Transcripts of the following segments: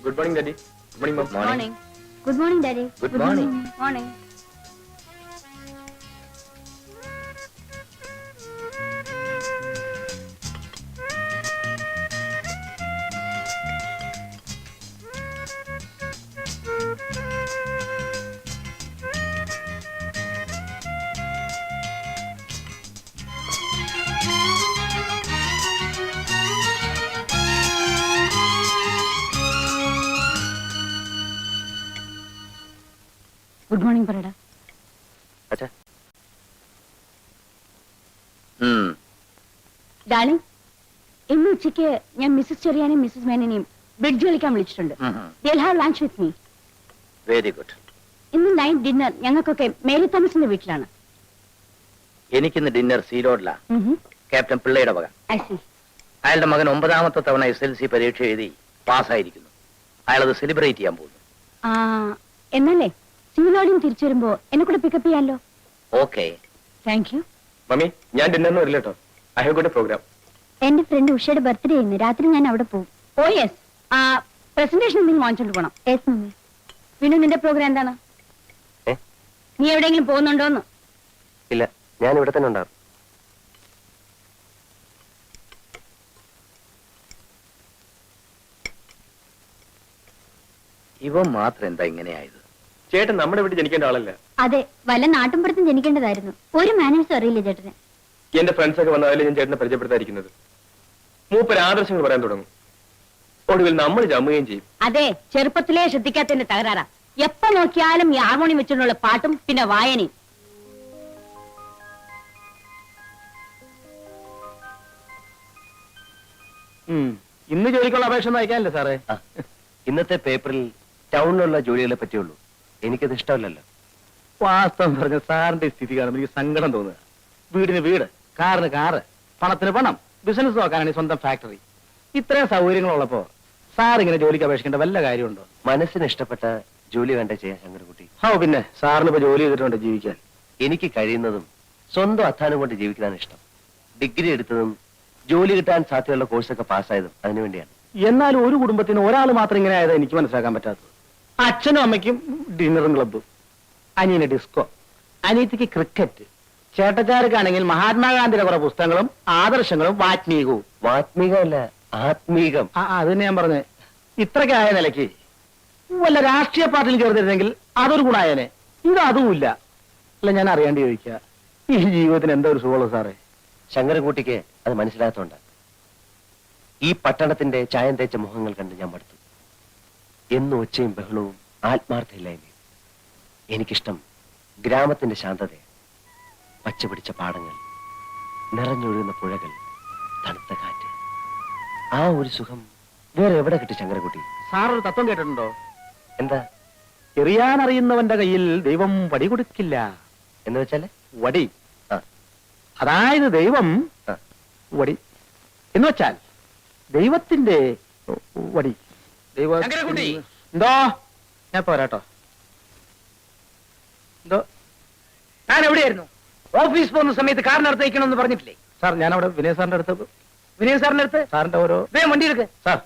Good morning, Daddy. Good morning, Mom. Morning. Good morning, Daddy. Good morning. Morning. Good morning പറയടാ. അച്ഛാ. Darling, ഇന്ന് ഉച്ചയ്ക്ക് ഞാൻ Mrs ചെറിയാനെയും Mrs മേനനെയും bridge കളിക്കാൻ വിളിച്ചിട്ടുണ്ട്. They'll have lunch with me. Very good. ഇന്ന് night dinner ഞങ്ങൾക്കൊക്കെ Mary തോമസിന്റെ വീട്ടിലാണ്. എനിക്കിന്ന് ഡിന്നർ സീലോഡില. ക്യാപ്റ്റൻ പിള്ളയുടെ വക. I see. അയാളുടെ മകൻ 9ാമത്തെ തവണ SLC പരീക്ഷ എഴുതി പാസ്സായിരിക്കുന്നു. അയാളത് സെലിബ്രേറ്റ് ചെയ്യാൻ പോകുന്നു. എന്നല്ലേ സീലോഡിയും തിരിച്ചു വരുമ്പോ എന്നെ കൂടെ പിക്കപ്പ് ചെയ്യാലോ? ഓക്കെ. Thank you. മമ്മി, ഞാൻ ഡിന്നറിന് വരില്ല കേട്ടോ. I have got a program. എന്റെ ഫ്രണ്ട് ഉഷയുടെ ബർത്ത്ഡേ ഇന്ന് രാത്രി ഞാൻ അവിടെ പോകും. ഓ യെസ്. പ്രസന്റേഷൻ എന്തെങ്കിലും വാങ്ങിച്ചോണ്ട് പോകണം. Yes mummy. പിന്നെ നിന്റെ പ്രോഗ്രാം എന്താണ്? നീ എവിടെയെങ്കിലും പോകുന്നുണ്ടോന്ന്? ഇല്ല, ഞാൻ ഇവിടെ തന്നെ ഉണ്ടാവും. ഇവ മാത്രം എന്താ ഇങ്ങനെയായത്? ചേട്ടൻ നമ്മുടെ വീട്ടിൽ ജനിക്കേണ്ട ആളല്ല. അതെ, വല്ല നാട്ടുമ്പുറത്തും ജനിക്കേണ്ടതായിരുന്നു. ഒരു മാനേഴ്സും അറിയില്ല ചേട്ടന്. എന്റെ ഫ്രണ്ട്സ് ഒക്കെ വന്നാലേ ഞാൻ ചേട്ടനെ പരിചയപ്പെടുത്താതിരിക്കുന്നത്. മൂപ്പര് ആദർശങ്ങൾ പറയാൻ തുടങ്ങും. ഒടുവിൽ നമ്മൾ ജമ്മുകയും ചെയ്യും. അതെ, ചെറുപ്പത്തിലേ ശ്രദ്ധിക്കാത്തതിന്റെ തകരാറാ. എപ്പോ നോക്കിയാലും ഈ ഹാർമോണിയം വെച്ചുള്ള പാട്ടും പിന്നെ വായനയും. ഇന്ന് ജോലിക്കുള്ള അപേക്ഷ ഒന്നും അയക്കാനല്ലേ സാറേ? ഇന്നത്തെ പേപ്പറിൽ ടൗണിലുള്ള ജോലികളെ പറ്റിയുള്ളൂ. എനിക്കത് ഇഷ്ടമല്ലല്ലോ. വാസ്തവം പറഞ്ഞ സാറിന്റെ സ്ഥിതി കാണുമ്പോൾ എനിക്ക് സങ്കടം തോന്നുക. വീടിന് വീട്, കാറിന് കാറ്, പണത്തിന് പണം, ബിസിനസ് നോക്കാനാണ് സ്വന്തം ഫാക്ടറി. ഇത്രയും സൗകര്യങ്ങളുള്ളപ്പോ സാർ ഇങ്ങനെ ജോലിക്ക് അപേക്ഷിക്കേണ്ട വല്ല കാര്യമുണ്ടോ? മനസ്സിന് ഇഷ്ടപ്പെട്ട ജോലി വേണ്ട ചെയ്യാൻ ശങ്കരൻകുട്ടി. പിന്നെ സാറിന് ഇപ്പൊ ജോലി ചെയ്തിട്ടുണ്ട് ജീവിക്കാൻ. എനിക്ക് കഴിയുന്നതും സ്വന്തം അധ്വാനം കൊണ്ട് ജീവിക്കാനാണ് ഇഷ്ടം. ഡിഗ്രി എടുത്തതും ജോലി കിട്ടാൻ സാധ്യതയുള്ള കോഴ്സൊക്കെ പാസ്സായതും അതിനുവേണ്ടിയാണ്. എന്നാലും ഒരു കുടുംബത്തിന് ഒരാൾ മാത്രം ഇങ്ങനെ ആയതാ എനിക്ക് മനസ്സിലാക്കാൻ പറ്റാത്തത്. അച്ഛനും അമ്മയ്ക്കും ഡിന്നറും ക്ലബ്ബും, അനിയന് ഡിസ്കോ, അനിയത്തിക്ക് ക്രിക്കറ്റ്, ചേട്ടച്ചാർക്കാണെങ്കിൽ മഹാത്മാഗാന്ധിയുടെ കുറെ പുസ്തകങ്ങളും ആദർശങ്ങളും വാത്മീകവും. വാത്മീകമല്ല, ആത്മീകം. അത് തന്നെ ഞാൻ പറഞ്ഞത്. ഇത്രയ്ക്ക് ആയ നിലയ്ക്ക് വല്ല രാഷ്ട്രീയ പാർട്ടിയിൽ ചേർന്നിരുന്നെങ്കിൽ അതൊരു ഗുണായനെ. ഇത് അതുമില്ല. അല്ല, ഞാൻ അറിയാണ്ട് ചോദിക്കുക, ഈ ജീവിതത്തിന് എന്താ ഒരു സുഖമുള്ളൂ സാറേ? ശങ്കരൻകുട്ടിക്ക് അത് മനസ്സിലാത്തോണ്ട. ഈ പട്ടണത്തിന്റെ ചായം തേച്ച മുഖങ്ങൾ കണ്ട് ഞാൻ മടുത്തു. എന്നും ഒച്ചയും ബഹളവും ആത്മാർത്ഥയില്ലായ്മയും. എനിക്കിഷ്ടം ഗ്രാമത്തിന്റെ ശാന്തത, പച്ചപിടിച്ച പാടങ്ങൾ, നിറഞ്ഞൊഴുകുന്ന പുഴകൾ, തണുത്ത കാറ്റ്. ആ ഒരു സുഖം വേറെ എവിടെ കിട്ടി ശങ്കരൻകുട്ടി? സാറൊരു തത്വം കേട്ടിട്ടുണ്ടോ? എന്താ? എറിയാനറിയുന്നവന്റെ കയ്യിൽ ദൈവം വടി കൊടുക്കില്ല എന്ന് വെച്ചാല്? വടി, അതായത് ദൈവം വടി എന്ന് വെച്ചാൽ ദൈവത്തിന്റെ വടി. എന്തോ? ഞാൻ പോരാട്ടോ. എന്തോ? ഞാൻ എവിടെയായിരുന്നു? ഓഫീസ് പോകുന്ന സമയത്ത് കാറിനടുത്ത് വയ്ക്കണമെന്ന് പറഞ്ഞിട്ടില്ലേ? സാർ, ഞാനവിടെ വിനയ സാറിന്റെ അടുത്ത്. വിനയ സാറിന്റെ അടുത്ത്? സാറിന്റെ ഓരോ വേഗം വണ്ടി എടുക്ക് സാർ.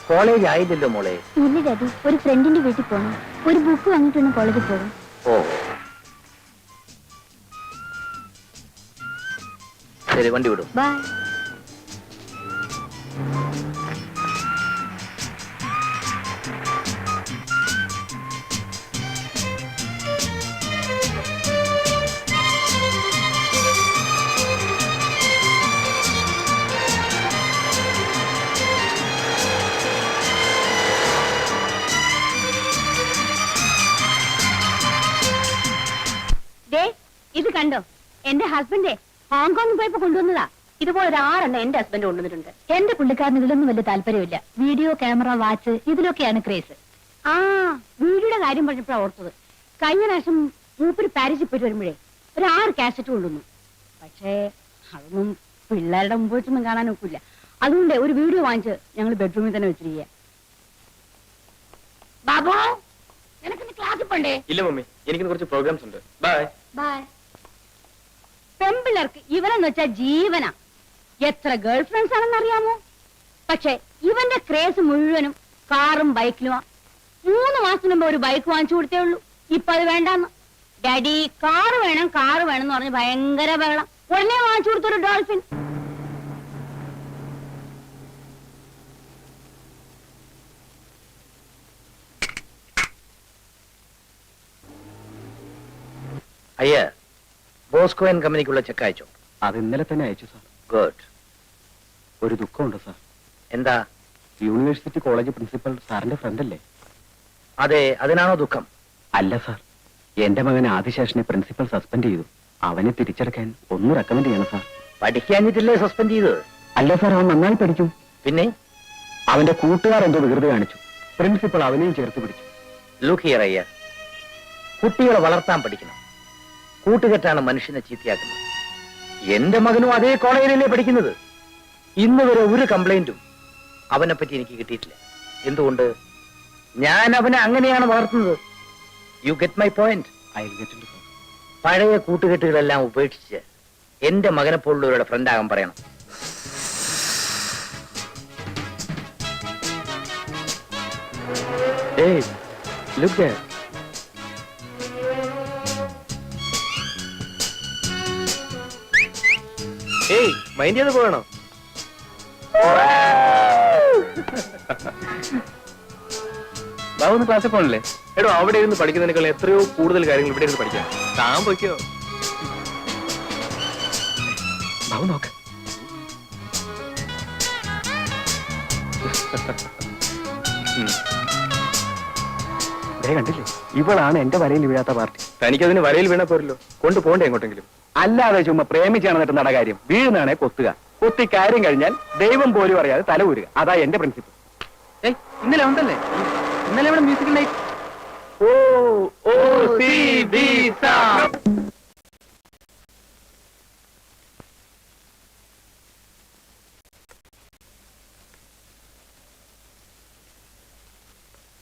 കോളേജ് ആയില്ലല്ലോ മോളെ. ഇല്ല ഡാഡി, ഒരു ഫ്രണ്ടിന്റെ വീട്ടിൽ പോകണം. ഒരു ബുക്ക് വാങ്ങിയിട്ടാണ് കോളേജിൽ പോകും. ഓ ശരി, വണ്ടി വിടും. ബൈ. കണ്ടോ എന്റെ ഹസ്ബൻഡ് ഹോങ്കോങ്ങിൽ പോയപ്പോ കൊണ്ടുവന്നതാ. ഇതുപോലെ ഒരു 6 എന്റെ ഹസ്ബൻഡ് കൊണ്ടുവന്നിട്ടുണ്ട്. എന്റെ പുള്ളിക്കാരന് ഇതിലൊന്നും വലിയ താല്പര്യമില്ല. വീഡിയോ, ക്യാമറ, വാച്ച് ഇതിലൊക്കെയാണ് ക്രേസ്. ആ വീഡിയോയുടെ കാര്യം പറഞ്ഞപ്പോഴാണ് ഓർത്തത്. കഴിഞ്ഞ പ്രാവശ്യം മൂപ്പര് പാരീസിൽ പോയിട്ട് വരുമ്പോഴേ ഒരു 6 കാസറ്റ് കൊണ്ടുവന്നു. പക്ഷേ അതൊന്നും പിള്ളേരുടെ മുമ്പ് വെച്ചൊന്നും കാണാൻ ഒക്കില്ല. അതുകൊണ്ട് ഒരു വീഡിയോ വാങ്ങിച്ച് ഞങ്ങൾ ബെഡ്റൂമിൽ തന്നെ വെച്ചിരിക്കുക. ബാബു നിനക്ക് ക്ലാസ്സിൽ പോണ്ടേ? ഇല്ല മമ്മി, എനിക്ക് കുറച്ച് പ്രോഗ്രാംസ് ഉണ്ട്. ബൈ. ബൈ. പെമ്പിള്ളേർക്ക് ഇവനെന്ന് വെച്ചാൽ ജീവനാ. എത്ര ഗേൾ ഫ്രണ്ട്സ് ആണെന്ന് അറിയാമോ? പക്ഷെ ഇവന്റെ ക്രേസ് മുഴുവനും കാറും ബൈക്കിലുമാ. 3 മാസത്തിന് മുമ്പ് ഒരു ബൈക്ക് വാങ്ങിച്ചു കൊടുത്തേ ഉള്ളൂ. ഇപ്പൊ അത് വേണ്ടാന്ന്. ഡാഡി കാറ് വേണം എന്ന് പറഞ്ഞ് ഭയങ്കര ബഹളം. ഉടനെ വാങ്ങിച്ചു കൊടുത്തൊരു ഡോൾഫിൻ. അയ്യ ബോസ്കോ ആൻഡ് കമ്പനിക്കുള്ള ചെക്ക് അയച്ചോ? അത് ഇന്നലെ തന്നെ അയച്ചു സാർ. ഗുഡ്. ഒരു ദുഃഖമുണ്ട് സാർ. എന്താ? യൂണിവേഴ്സിറ്റി കോളേജ് പ്രിൻസിപ്പൽ സാറിന്റെ ഫ്രണ്ട് അല്ലേ? അതെ, അതിനാണോ ദുഃഖം? അല്ല സാർ, എന്റെ മകൻ ആദിശേഷനെ പ്രിൻസിപ്പൽ സസ്പെൻഡ് ചെയ്തു. അവനെ തിരിച്ചെടുക്കാൻ ഒന്ന് റെക്കമെൻഡ് ചെയ്യണം സാർ. പഠിക്കാഞ്ഞിട്ടില്ലേ സസ്പെൻഡ് ചെയ്തത്? അല്ല സാർ, അവൻ നന്നായി പഠിക്കും. പിന്നെ അവന്റെ കൂട്ടുകാർ എന്തോ വികൃതി കാണിച്ചു. പ്രിൻസിപ്പൽ അവനെയും ചേർത്ത് പിടിച്ചു. ലുക്ക് ഹിയർ അയ്യ, കുട്ടികളെ വളർത്താൻ പഠിക്കണം. കൂട്ടുകെട്ടാണ് മനുഷ്യനെ ചീത്തയാക്കുന്നത്. എന്റെ മകനും അതേ കോളേജിലല്ലേ പഠിക്കുന്നത്. ഇന്ന് വരെ ഒരു കംപ്ലൈന്റും അവനെ പറ്റി എനിക്ക് കിട്ടിയിട്ടില്ല. എന്തുകൊണ്ട്? ഞാൻ അവനെ അങ്ങനെയാണ് വളർത്തുന്നത്. You get my point? പഴയ കൂട്ടുകെട്ടുകളെല്ലാം ഉപേക്ഷിച്ച് എന്റെ മകനെ പോലുള്ളവരുടെ ഫ്രണ്ട് ആകാൻ പറയണം. Hey, look there. Hey, mind ചെയ്ത് പോകണോ? ബാബു ക്ലാസ്സിൽ പോകണല്ലേ? എടോ, അവിടെ ഇരുന്ന് പഠിക്കുന്നതിനേക്കാൾ എത്രയോ കൂടുതൽ കാര്യങ്ങൾ ഇവിടെ ഇരുന്ന് പഠിക്കാം. താൻ പൊയ്ക്കോ. ബാബു നോക്ക്. കണ്ടില്ലേ, ഇവളാണ് എന്റെ വരയിൽ വീഴാത്ത പാർട്ടി. തനിക്കതിന് വരയിൽ വീണ പോരല്ലോ, കൊണ്ടുപോകണ്ടേ എങ്ങോട്ടെങ്കിലും? അല്ലാതെ ചുമ്മാ പ്രേമിച്ചാണ് എന്നിട്ട് നട കാര്യം. വീഴുന്നാണെ കൊത്തുക. കൊത്തി കാര്യം കഴിഞ്ഞാൽ ദൈവം പോലും അറിയാതെ തല ഊരുക. അതാ എന്റെ പ്രിൻസിപ്പിൾ. ഇന്നലെ ഉണ്ടല്ലേ? ഇന്നലെ ഇവിടെ മ്യൂസിക് നൈറ്റ്.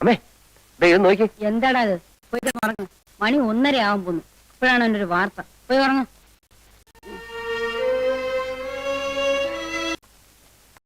അമ്മേ, നോക്കി. എന്താടാ അത്? പോയി ഉറങ്ങ. മണി 1:30 ആവാൻ പോന്നു. ഇപ്പോഴാണ് എന്റെ ഒരു വാർത്ത. പോയി ഉറങ്ങ.